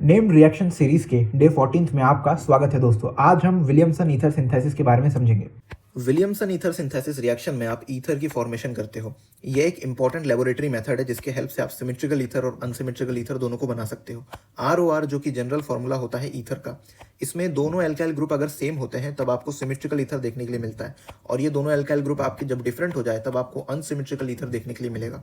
Named reaction series के day 14 में आपका स्वागत है दोस्तों। आज हम विलियमसन ईथर सिंथेसिस के बारे में समझेंगे। विलियमसन ईथर सिंथेसिस रिएक्शन में आप ईथर की फॉर्मेशन करते हो। ये एक इंपॉर्टेंट लेबोरेटरी मेथड है जिसके हेल्प से आप सिमेट्रिकल ईथर और अनसिमेट्रिकल ईथर दोनों को बना सकते हो। ROR जो कि जनरल फॉर्मूला होता है ईथर का, इसमें दोनों एल्काइल ग्रुप अगर सेम होते हैं तब आपको सिमेट्रिकल ईथर देखने के लिए मिलता है, और ये दोनों एल्काइल ग्रुप आपके जब डिफरेंट हो जाए तब आपको अनसिमेट्रिकल ईथर देखने के लिए मिलेगा।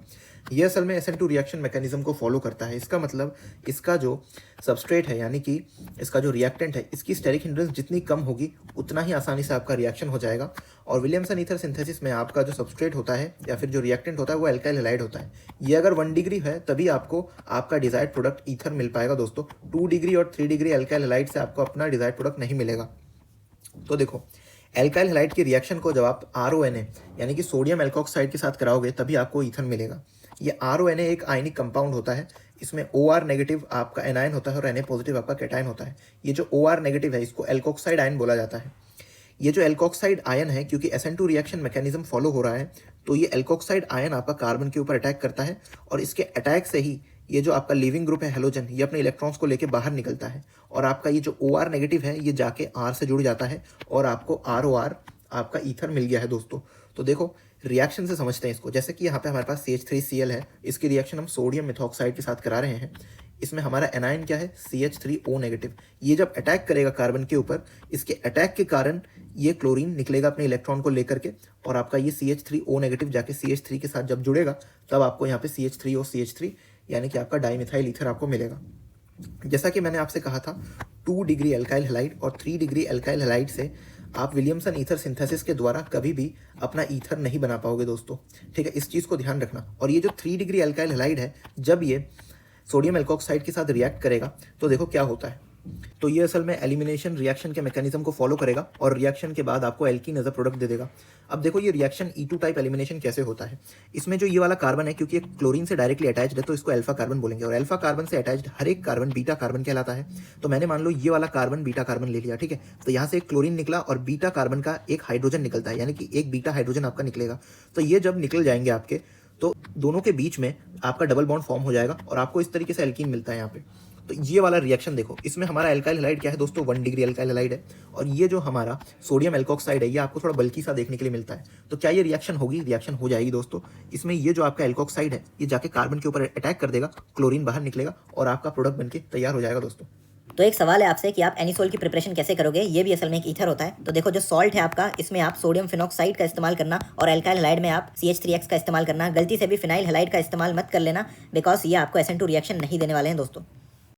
ये असल में SN2 रिएक्शन मैकेनिज्म को फॉलो करता है। इसका मतलब इसका जो सबस्ट्रेट है यानी कि इसका जो रिएक्टेंट है, इसकी स्टेरिक हिंड्रेंस जितनी कम होगी उतना ही आसानी से आपका रिएक्शन हो जाएगा। और विलियमसन ईथर सिंथेसिस में आपका जो सबस्ट्रेट होता है या फिर जो रिएक्टेंट होता है वो एल्काइल हैलाइड होता है। ये अगर 1 डिग्री है तभी आपको आपका डिजायर्ड प्रोडक्ट ईथर मिल पाएगा दोस्तों। 2 डिग्री और 3 डिग्री एल्काइल हैलाइड से आपको अपना डिजायर्ड प्रोडक्ट नहीं मिलेगा। तो देखो, एल्काइल हैलाइड की रिएक्शन को जब आप RONA यानी कि सोडियम एल्कोक्साइड के साथ कराओगे तभी आपको ईथर मिलेगा। ये RONA एक आयनिक कंपाउंड होता है। इसमें OR नेगेटिव आपका एनायन होता है और Na पॉजिटिव आपका कैटायन होता है। ये जो OR नेगेटिव है इसको एल्कोक्साइड आयन बोला जाता है। ये जो एल्कोक्साइड आयन है, क्योंकि SN2 रिएक्शन मैकेनिज्म फॉलो हो रहा है, तो ये एल्कोक्साइड आयन आपका कार्बन के ऊपर अटैक करता है और इसके अटैक से ही ये जो आपका लिविंग ग्रुप है हेलोजन, ये अपने इलेक्ट्रॉन्स को लेके बाहर निकलता है और आपका ये जो OR नेगेटिव है ये जाके R से जुड़ जाता है और आपको ROR आपका ईथर मिल गया है दोस्तों। तो देखो, रिएक्शन से समझते हैं इसको। जैसे कि यहाँ पे हमारे पास CH3Cl है, इसकी रिएक्शन हम सोडियम मिथॉक्साइड के साथ करा रहे हैं। इसमें हमारा एनायन क्या है, CH3O नेगेटिव। ये जब अटैक करेगा कार्बन के ऊपर, इसके अटैक के कारण ये क्लोरीन निकलेगा अपने इलेक्ट्रॉन को लेकर के, और आपका ये CH3O नेगेटिव जाके CH3 के साथ जब जुड़ेगा तब आपको यहाँ पे CH3O CH3 यानी कि आपका डाइमिथाइल ईथर आपको मिलेगा। जैसा कि मैंने आपसे कहा था, 2 डिग्री एल्काइल हैलाइड और 3 डिग्री एल्काइल हैलाइड से आप विलियमसन ईथर सिंथेसिस के द्वारा कभी भी अपना ईथर नहीं बना पाओगे दोस्तों। ठीक है, इस चीज़ को ध्यान रखना। और ये जो 3 डिग्री एल्काइल हैलाइड है, जब ये सोडियम एल्कोक्साइड के साथ रिएक्ट करेगा तो देखो क्या होता है। तो ये असल में एलिमिनेशन रिएक्शन के मैकेनिज्म को फॉलो करेगा और रिएक्शन के बाद आपको एल्कीन एज अ प्रोडक्ट दे देगा। अब देखो, ये रिएक्शन E2 टाइप एलिमिनेशन कैसे होता है। इसमें जो ये वाला कार्बन है, क्योंकि ये क्लोरीन से डायरेक्टली अटैच्ड है तो इसको अल्फा कार्बन बोलेंगे, और अल्फा कार्बन से अटैच्ड हर एक कार्बन बीटा कार्बन कहलाता है। तो मैंने मान लो ये वाला कार्बन बीटा कार्बन ले लिया, ठीक है। तो यहाँ से एक क्लोरीन निकला और बीटा कार्बन का एक हाइड्रोजन निकलता है, यानी कि एक बीटा हाइड्रोजन आपका निकलेगा। तो ये जब निकल जाएंगे आपके, तो दोनों के बीच में आपका डबल बॉन्ड फॉर्म हो जाएगा और आपको इस तरीके से एल्कीन मिलता है यहाँ पे। तो ये वाला रिएक्शन देखो, इसमें हमारा एल्काइल हैलाइड क्या है दोस्तों, 1 डिग्री एल्काइल हैलाइड है, और ये जो हमारा सोडियम एल्कोक्साइड है ये आपको थोड़ा बल्कि सा देखने के लिए मिलता है। तो क्या ये रिएक्शन होगी? रिएक्शन हो जाएगी दोस्तों। इसमें ये जो आपका एल्कोक्साइड है ये जाके कार्बन के ऊपर अटैक कर देगा, क्लोरीन बाहर निकलेगा और आपका प्रोडक्ट बनके तैयार हो जाएगा दोस्तों। तो एक सवाल है आपसे कि आप एनिसोल की प्रिपरेशन कैसे करोगे। ये भी असल में एक ईथर होता है। तो देखो, जो सॉल्ट है आपका, इसमें आप सोडियम फिनॉक्साइड का इस्तेमाल करना और एल्काइल हैलाइड में आप CH3X का इस्तेमाल करना। गलती से भी फिनाइल हैलाइड का इस्तेमाल मत कर लेना, बिकॉज ये आपको SN2 रिएक्शन नहीं देने वाले हैं दोस्तों।